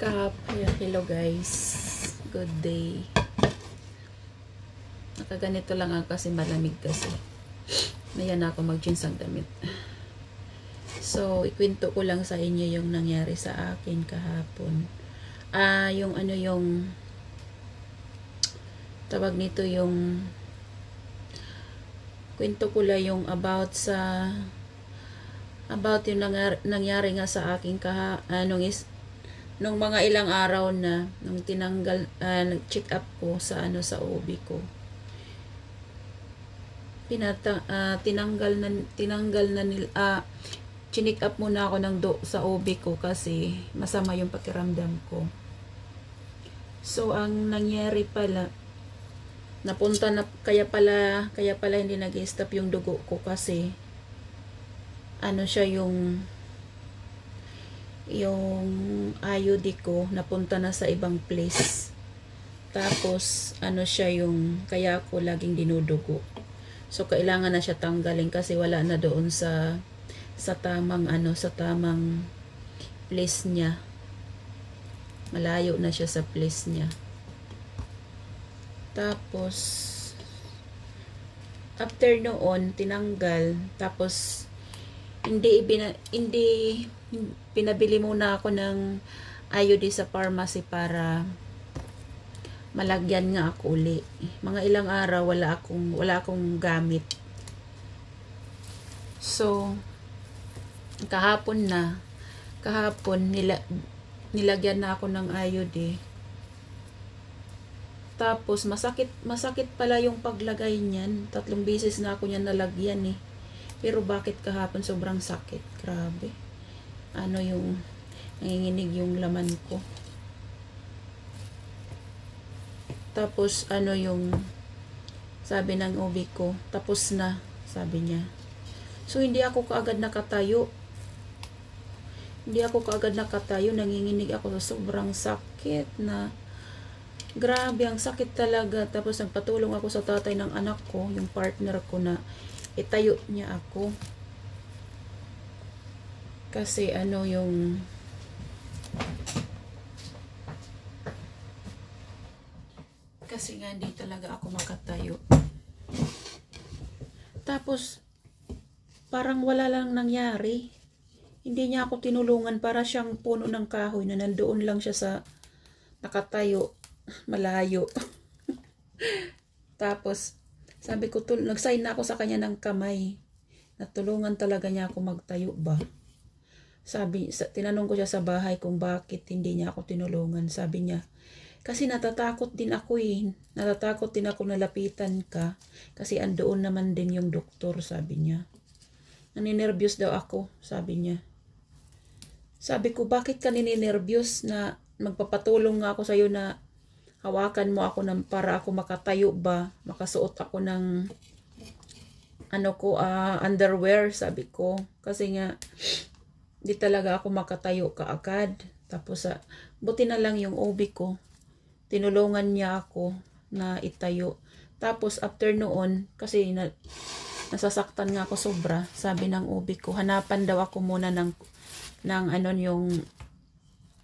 Hello guys, good day. Nakaganito lang ako kasi malamig kasi. Mayan ako mag-jeans ang damit. So, ikwento ko lang sa inyo yung nangyari sa akin kahapon. Yung tawag nito, yung kwento ko lang yung about yung nangyari nga sa akin nung mga ilang araw na nung tinanggal nag-check up ko sa sa OB ko. Chinik up muna ako sa OB ko kasi masama yung pakiramdam ko. So ang nangyari pala, kaya pala hindi nag-stop yung dugo ko kasi siya yung IUD ko napunta na sa ibang place. Tapos siya yung kaya ako laging dinudugo. So kailangan na siya tanggalin kasi wala na doon sa tamang sa tamang place niya. Malayo na siya sa place niya. Tapos after noon tinanggal, tapos hindi pinabili muna ako ng IUD sa pharmacy para malagyan nga ako uli. Mga ilang araw wala akong gamit. So kahapon nilagyan na ako ng IUD. Tapos masakit pala yung paglagay niyan. 3 beses na ako niyan nalagyan eh. Pero bakit kahapon sobrang sakit? Grabe. Yung nanginginig yung laman ko. Tapos yung sabi ng OB ko, tapos na, sabi niya. So hindi ako kaagad nakatayo. Nanginginig ako sa sobrang sakit na grabe, ang sakit talaga. Tapos nagpatulong ako sa tatay ng anak ko, yung partner ko, na itayo niya ako. Kasi kasi nga hindi talaga ako makatayo. Tapos parang wala lang nangyari. Hindi niya ako tinulungan, para siyang puno ng kahoy na nandoon lang siya sa nakatayo, malayo. Tapos sabi ko, nag-sign na ako sa kanya ng kamay. Natulungan talaga niya ako magtayo ba. Tinanong ko siya sa bahay kung bakit hindi niya ako tinulungan. Sabi niya, kasi natatakot din ako eh. Natatakot din ako nalapitan ka. Kasi andoon naman din yung doktor, sabi niya. Naninervyos daw ako, sabi niya. Sabi ko, bakit ka nininervyos na magpapatulong nga ako sa'yo na hawakan mo ako para ako makatayo ba? Makasuot ako ng underwear, sabi ko. Kasi nga, di talaga ako makatayo kaagad. Tapos buti na lang yung OB ko, tinulungan niya ako na itayo. Tapos after noon, kasi nasasaktan nga ako sobra, sabi ng OB ko, hanapan daw ako muna ng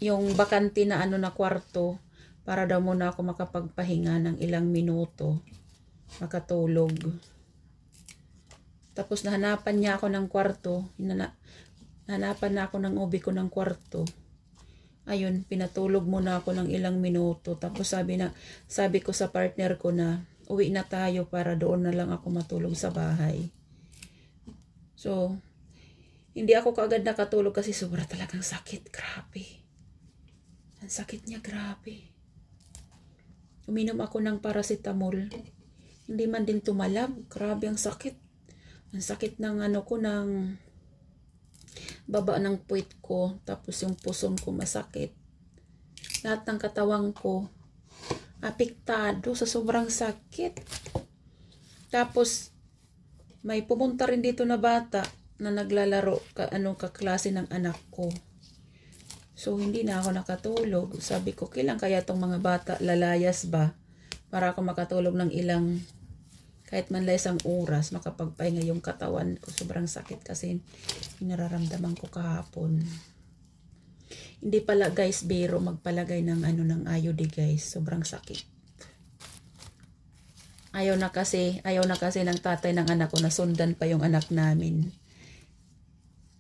yung bakante na na kwarto, para daw muna ako makapagpahinga ng ilang minuto, makatulog. Tapos nahanapan niya ako ng kwarto, hanapan na ako ng OB ko ng kwarto. Ayun, pinatulog muna ako ng ilang minuto. Tapos sabi ko sa partner ko na uwi na tayo para doon na lang ako matulog sa bahay. So, hindi ako kaagad nakatulog kasi sobra talagang sakit. Grabe. Ang sakit niya, grabe. Uminom ako ng paracetamol. Hindi man din tumalab. Grabe ang sakit. Ang sakit ng ng baba ng puwit ko, tapos yung puson ko masakit. Lahat ng katawang ko apektado sa sobrang sakit. Tapos may pumunta rin dito na bata na naglalaro kaklase ng anak ko. So hindi na ako nakatulog. Sabi ko, kailan kaya tong mga bata lalayas ba para ako makatulog ng ilang, kahit man lang isang oras, makapagpahinga yung katawan ko. Sobrang sakit kasi nararamdaman ko kahapon. Hindi pala guys biro magpalagay ng ano ng IUD guys. Sobrang sakit. Ayaw na kasi ng tatay ng anak ko na sundan pa yung anak namin.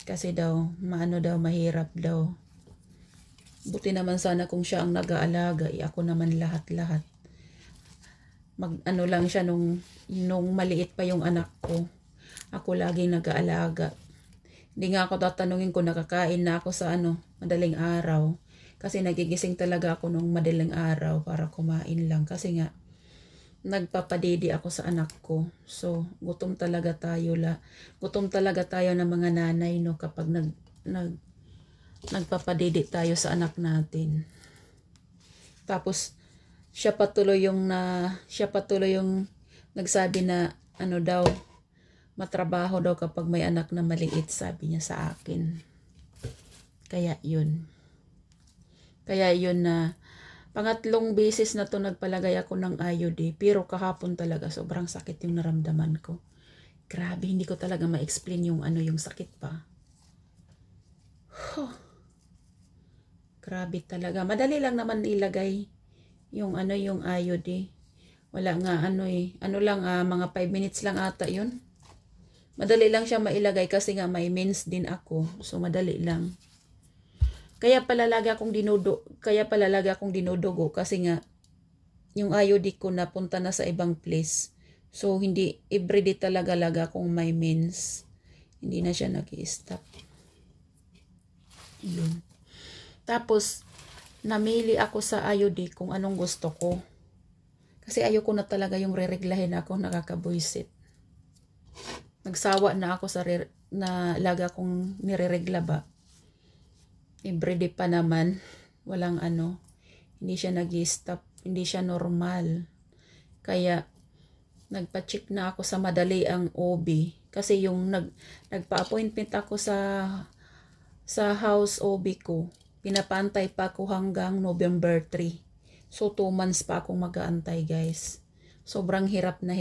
Kasi daw, mahirap daw. Buti naman sana kung siya ang nag-aalaga, ako naman lahat-lahat. Ano lang siya nung maliit pa yung anak ko. Ako laging nag-aalaga. Hindi nga ako tatanungin kung nakakain na ako sa madaling araw. Kasi nagigising talaga ako nung madaling araw para kumain lang. Kasi nga, nagpapadidi ako sa anak ko. So, gutom talaga tayo ng mga nanay, no, kapag nagpapadidi tayo sa anak natin. Tapos, siya patuloy yung nagsabi na, matrabaho daw kapag may anak na maliit, sabi niya sa akin. Kaya yun na, pangatlong beses na to nagpalagay ako ng IUD, pero kahapon talaga sobrang sakit yung naramdaman ko. Grabe, hindi ko talaga ma-explain yung sakit pa. Grabe talaga. Madali lang naman ilagay yung IUD. Wala nga mga 5 minutes lang ata yun. Madali lang siya mailagay kasi nga may mens din ako. So madali lang. Kaya pala lagi akong dinudugo kasi nga yung IUD ko napunta na sa ibang place. So hindi everyday talaga kung may mens. Hindi na siya nag-i-stop. Yun. Tapos namili ako sa IUD kung anong gusto ko. Kasi ayoko na talaga yung rereglahin ako, nakakabuisit. Nagsawa na ako na lagi akong nireregla ba. Everyday pa naman, walang hindi siya nag-i-stop, hindi siya normal. Kaya, nagpa-check na ako sa madali ang OB. Kasi yung nagpa-appointment ako sa house OB ko, pinapantay pa ako hanggang November 3. So, 2 months pa akong mag-aantay guys. Sobrang hirap na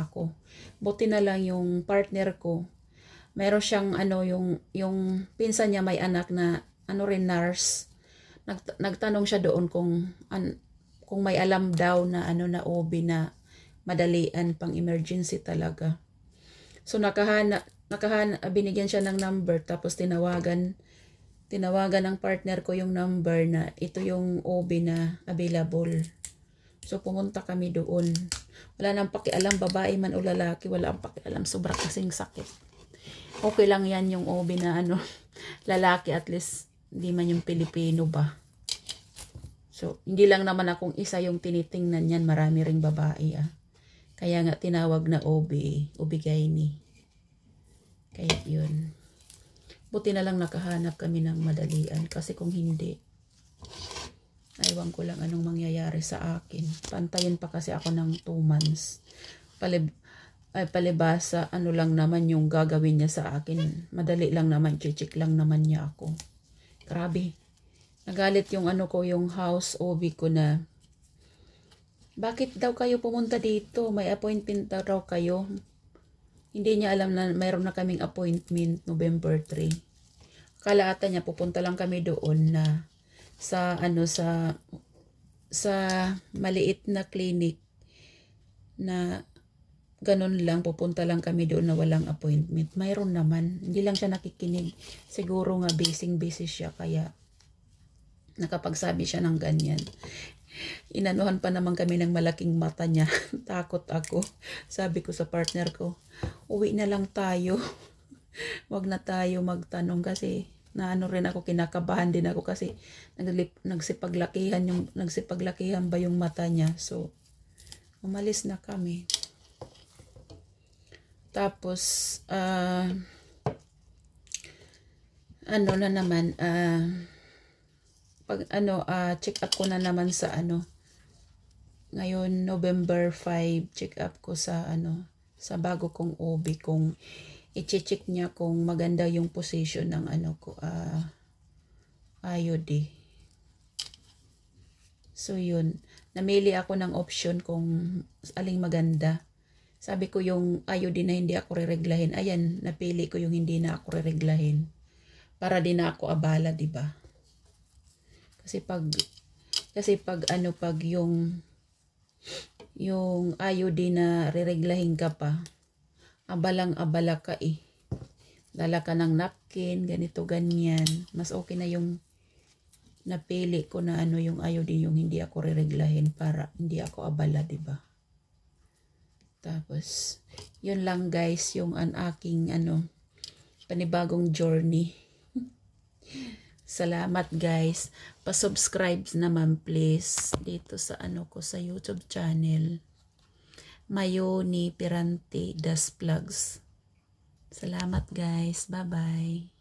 ako. Buti na lang yung partner ko, meron siyang yung pinsan niya may anak na nurse. Nagtanong siya doon kung may alam daw na na OB na madalian pang emergency talaga. So binigyan siya ng number tapos tinawagan ng partner ko yung number na ito yung OB na available. So pumunta kami doon. Wala nang pakialam babae man o lalaki, wala ang pakialam, sobra kasing sakit. Okay lang yan yung OB na lalaki, at least hindi man yung Pilipino ba. So, hindi lang naman akong isa yung tinitingnan yan, marami ring babae Kaya nga tinawag na OB gynae. Kaya yun. Buti na lang nakahanap kami ng madalian kasi kung hindi, aywan ko lang anong mangyayari sa akin. Pantayin pa kasi ako ng 2 months. Palibasa, lang naman yung gagawin niya sa akin. Madali lang naman, check lang naman niya ako. Grabe. Nagalit yung yung house OB ko na, bakit daw kayo pumunta dito? May appointment daw kayo. Hindi niya alam na mayroon na kaming appointment November 3. Akala ata niya pupunta lang kami doon na sa maliit na clinic na ganun lang, pupunta lang kami doon na walang appointment. Mayroon naman, hindi lang siya nakikinig. Siguro nga busy siya kaya nakapagsabi siya ng ganyan. Inanuhan pa naman kami ng malaking mata niya. Takot ako. Sabi ko sa partner ko, uwi na lang tayo. Wag na tayo magtanong kasi rin ako, kinakabahan din ako kasi nagsipaglakihan ba yung mata niya. So, umalis na kami. Tapos, check up ko na naman sa ngayon November 5, check up ko sa bago kong OB, kung i-check niya kung maganda yung position ng IUD. So yun, namili ako ng option kung aling maganda. Sabi ko yung IUD na hindi ako rereglahin. Ayan, napili ko yung hindi na ako rereglahin. Para din ako abala, 'di ba? Kasi pag ano, pag yung iodine na rereglahin ka pa, abalang-abala ka eh. Dala ka ng napkin, ganito, ganyan. Mas okay na yung napili ko na ano yung iodine, yung hindi ako rereglahin para hindi ako abala, diba? Tapos, yun lang guys, yung aking panibagong journey. Salamat guys. Pa-subscribe naman please dito sa ko sa YouTube channel. Mayoni Pirante Das Vlogs. Salamat guys. Bye-bye.